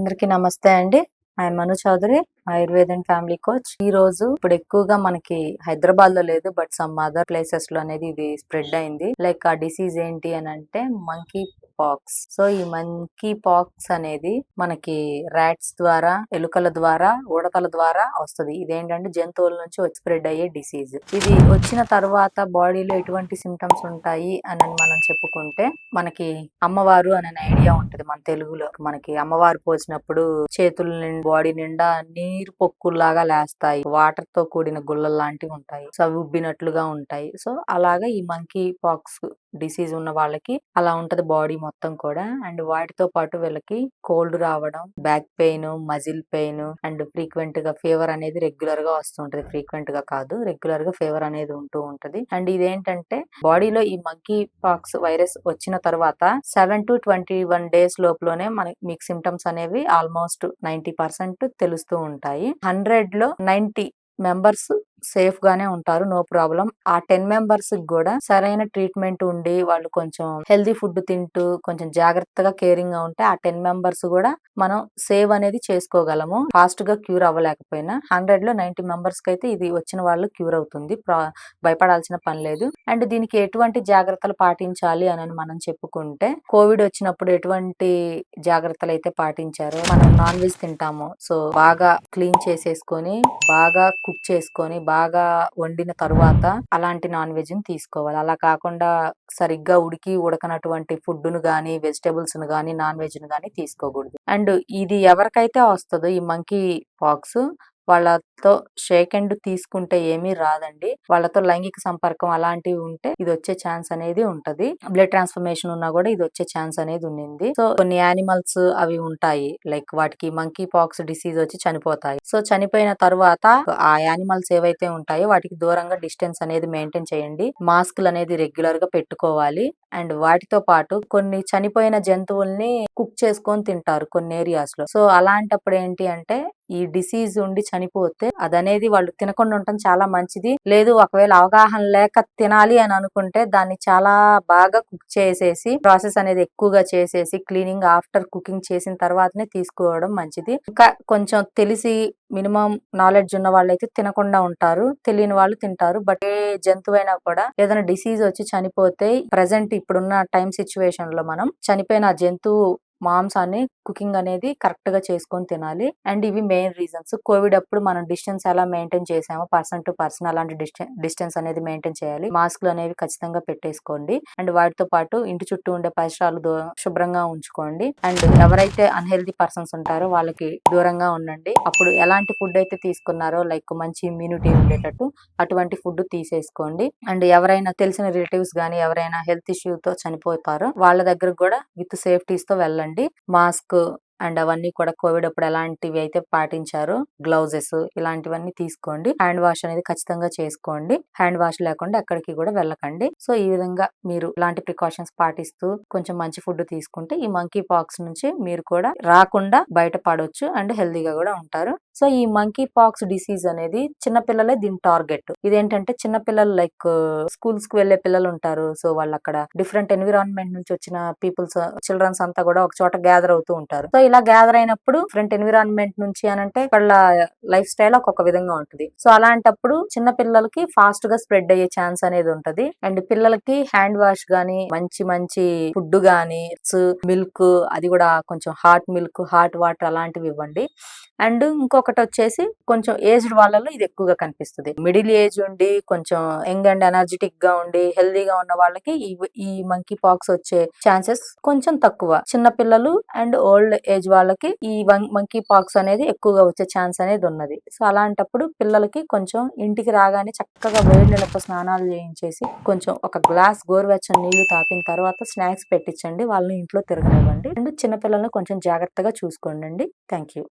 అందరికీ నమస్తే అండి. I Manu Chaudhary, Ayurved and family coach. ఈ రోజు ఇప్పుడు ఎక్కువగా మనకి హైదరాబాద్ లో లేదు, బట్ సమ్ అదర్ ప్లేసెస్ లో అనేది ఇది స్ప్రెడ్ అయింది. లైక్ ఆ డిసీజ్ ఏంటి అని అంటే మంకీ పాక్స్. సో ఈ మంకీ పాక్స్ అనేది మనకి రాట్స్ ద్వారా, ఎలుకల ద్వారా, ఉడతల ద్వారా వస్తుంది. ఇదేంటంటే జంతువుల నుంచి వచ్చి స్ప్రెడ్ అయ్యే డిసీజ్. ఇది వచ్చిన తర్వాత బాడీలో ఎటువంటి సిమ్టమ్స్ ఉంటాయి అని మనం చెప్పుకుంటే, మనకి అమ్మవారు అనే ఐడియా ఉంటది మన తెలుగులో. మనకి అమ్మవారు పోసినప్పుడు చేతుల బాడీ నిండా నీరు పొక్కుల్లాగా లేస్తాయి, వాటర్ తో కూడిన గుల్లలు లాంటివి ఉంటాయి, సో అవి ఉబ్బినట్లుగా ఉంటాయి. సో అలాగా ఈ మంకీ పాక్స్ డిసీజ్ ఉన్న వాళ్ళకి అలా ఉంటది బాడీ మొత్తం కూడా. అండ్ వాటితో పాటు వీళ్ళకి కోల్డ్ రావడం, back pain, muscle pain and frequent గా ఫీవర్ అనేది రెగ్యులర్ గా వస్తుంటది. ఫ్రీక్వెంట్ గా కాదు, రెగ్యులర్ గా ఫీవర్ అనేది ఉంటూ ఉంటది. అండ్ ఇదేంటంటే బాడీలో ఈ మంకీ పాక్స్ వైరస్ వచ్చిన తర్వాత 7 to 21 days లోపులోనే మీకు సిమ్టమ్స్ అనేవి ఆల్మోస్ట్ 90% తెలుస్తూ ఉంటాయి. 100 లో 90 మెంబర్స్ సేఫ్ గానే ఉంటారు, నో ప్రాబ్లం. ఆ 10 మెంబర్స్ కూడా సరైన ట్రీట్మెంట్ ఉండి వాళ్ళు కొంచెం హెల్దీ ఫుడ్ తింటూ కొంచెం జాగ్రత్తగా కేరింగ్ గా ఉంటే ఆ 10 మెంబర్స్ కూడా మనం సేవ్ అనేది చేసుకోగలము, ఫాస్ట్ గా క్యూర్ అవ్వలేకపోయినా. 100 లో 90 మెంబర్స్ కి అయితే ఇది వచ్చిన వాళ్ళు క్యూర్ అవుతుంది, భయపడాల్సిన పని లేదు. అండ్ దీనికి ఎటువంటి జాగ్రత్తలు పాటించాలి అని మనం చెప్పుకుంటే, కోవిడ్ వచ్చినప్పుడు ఎటువంటి జాగ్రత్తలు అయితే పాటించారో, మనం నాన్ వెజ్ తింటాము, సో బాగా క్లీన్ చేసేసుకొని, బాగా కుక్ చేసుకొని, బాగా వండిన తరువాత అలాంటి నాన్ వెజ్ ని తీసుకోవాలి. అలా కాకుండా సరిగ్గా ఉడకనటువంటి ఫుడ్ ను గానీ, వెజిటేబుల్స్ ను గానీ, నాన్ వెజ్ ను గానీ తీసుకోకూడదు. అండ్ ఇది ఎవరికైతే వస్తుందో ఈ మంకీ పాక్స్, వాళ్ళతో షేక్ హ్యాండ్ తీసుకుంటే ఏమీ రాదండి. వాళ్ళతో లైంగిక సంపర్కం అలాంటివి ఉంటే ఇది వచ్చే ఛాన్స్ అనేది ఉంటది. బ్లడ్ ట్రాన్స్ఫర్మేషన్ ఉన్నా కూడా ఇది వచ్చే ఛాన్స్ అనేది ఉంది. సో కొన్ని యానిమల్స్ అవి ఉంటాయి, లైక్ వాటికి మంకీ పాక్స్ డిసీజ్ వచ్చి చనిపోతాయి. సో చనిపోయిన తర్వాత ఆ యానిమల్స్ ఏవైతే ఉంటాయో వాటికి దూరంగా డిస్టెన్స్ అనేది మెయింటైన్ చేయండి. మాస్కులు అనేది రెగ్యులర్ గా పెట్టుకోవాలి. అండ్ వాటితో పాటు కొన్ని చనిపోయిన జంతువుల్ని కుక్ చేసుకొని తింటారు కొన్ని ఏరియాస్ లో. సో అలాంటప్పుడు ఏంటి అంటే, ఈ డిసీజ్ ఉండి చనిపోతే అదనేది వాళ్ళు తినకుండా ఉండటం చాలా మంచిది. లేదు ఒకవేళ అవగాహన లేక తినాలి అని అనుకుంటే దాన్ని చాలా బాగా కుక్ చేసేసి, ప్రాసెస్ అనేది ఎక్కువగా చేసేసి, క్లీనింగ్ ఆఫ్టర్ కుకింగ్ చేసిన తర్వాతనే తీసుకోవడం మంచిది. ఇంకా కొంచెం తెలిసి మినిమం నాలెడ్జ్ ఉన్న వాళ్ళైతే తినకుండా ఉంటారు, తెలియని వాళ్ళు తింటారు. బట్ ఏ జంతువైనా కూడా ఏదైనా డిసీజ్ వచ్చి చనిపోతే, ప్రెసెంట్ ఇప్పుడున్న టైం సిచ్యువేషన్ లో మనం చనిపోయిన జంతువు మాంసాన్ని కుకింగ్ అనేది కరెక్ట్ గా చేసుకొని తినాలి. అండ్ ఇవి మెయిన్ రీజన్స్. కోవిడ్ అప్పుడు మనం డిస్టెన్స్ ఎలా మెయింటైన్ చేసామో, పర్సన్ టు పర్సన్ అలాంటి డిస్టెన్స్ అనేది మెయింటైన్ చేయాలి. మాస్కులు అనేవి ఖచ్చితంగా పెట్టేసుకోండి. అండ్ వాటితో పాటు ఇంటి చుట్టూ ఉండే పరిసరాలు శుభ్రంగా ఉంచుకోండి. అండ్ ఎవరైతే అన్హెల్దీ పర్సన్స్ ఉంటారో వాళ్ళకి దూరంగా ఉండండి. అప్పుడు ఎలాంటి ఫుడ్ అయితే తీసుకున్నారో, లైక్ మంచి ఇమ్యూనిటీ ఉండేటట్టు అటువంటి ఫుడ్ తీసేసుకోండి. అండ్ ఎవరైనా తెలిసిన రిలేటివ్స్ గానీ ఎవరైనా హెల్త్ ఇష్యూ తో చనిపోతారో వాళ్ళ దగ్గర కూడా విత్ సేఫ్టీస్ తో వెళ్ళండి. మాస్క్ అండ్ అవన్నీ కూడా కోవిడ్ అప్పుడు ఎలాంటివి అయితే పాటించారో, గ్లౌజెస్ ఇలాంటివన్నీ తీసుకోండి. హ్యాండ్ వాష్ అనేది ఖచ్చితంగా చేసుకోండి. హ్యాండ్ వాష్ లేకుండా ఎక్కడికి కూడా వెళ్ళకండి. సో ఈ విధంగా మీరు ఇలాంటి ప్రికాషన్స్ పాటిస్తూ కొంచెం మంచి ఫుడ్ తీసుకుంటే ఈ మంకీ పాక్స్ నుంచి మీరు కూడా రాకుండా బయటపడవచ్చు అండ్ హెల్దీగా కూడా ఉంటారు. సో ఈ మంకీ పాక్స్ డిసీజ్ అనేది చిన్నపిల్లలే దీని టార్గెట్. ఇదేంటంటే చిన్నపిల్లలు లైక్ స్కూల్స్ కి వెళ్లే పిల్లలు ఉంటారు. సో వాళ్ళు అక్కడ డిఫరెంట్ ఎన్విరాన్మెంట్ నుంచి వచ్చిన పీపుల్స్, చిల్డ్రన్స్ అంతా కూడా ఒక చోట గ్యాదర్ అవుతూ ఉంటారు. సో ఇలా గ్యాదర్ అయినప్పుడు డిఫరెంట్ ఎన్విరాన్మెంట్ నుంచి అనంటే వాళ్ళ లైఫ్ స్టైల్ ఒక్కొక్క విధంగా ఉంటుంది. సో అలాంటప్పుడు చిన్న పిల్లలకి ఫాస్ట్ గా స్ప్రెడ్ అయ్యే ఛాన్స్ అనేది ఉంటది. అండ్ పిల్లలకి హ్యాండ్ వాష్ గానీ, మంచి మంచి ఫుడ్ గానీ, మిల్క్ అది కూడా కొంచెం హాట్ మిల్క్, హాట్ వాటర్ అలాంటివి ఇవ్వండి. అండ్ ఇంకొకటి వచ్చేసి కొంచెం ఏజ్డ్ వాళ్ళలో ఇది ఎక్కువగా కనిపిస్తుంది. మిడిల్ ఏజ్ ఉండి కొంచెం యంగ్ అండ్ ఎనర్జెటిక్ గా ఉండి హెల్దీగా ఉన్న వాళ్ళకి ఈ మంకీ పాక్స్ వచ్చే ఛాన్సెస్ కొంచెం తక్కువ. చిన్న పిల్లలు అండ్ ఓల్డ్ ఏజ్ వాళ్ళకి ఈ మంకీ పాక్స్ అనేది ఎక్కువగా వచ్చే ఛాన్స్ అనేది ఉన్నది. సో అలాంటప్పుడు పిల్లలకి కొంచెం ఇంటికి రాగానే చక్కగా వేడి నీళ్ళతో స్నానాలు చేయించేసి కొంచెం ఒక గ్లాస్ గోరువెచ్చని నీళ్లు తాపిన తర్వాత స్నాక్స్ పెట్టించండి, వాళ్ళని ఇంట్లో తిరగనివ్వండి. అండ్ చిన్నపిల్లల్ని కొంచెం జాగ్రత్తగా చూసుకోండి. Thank you.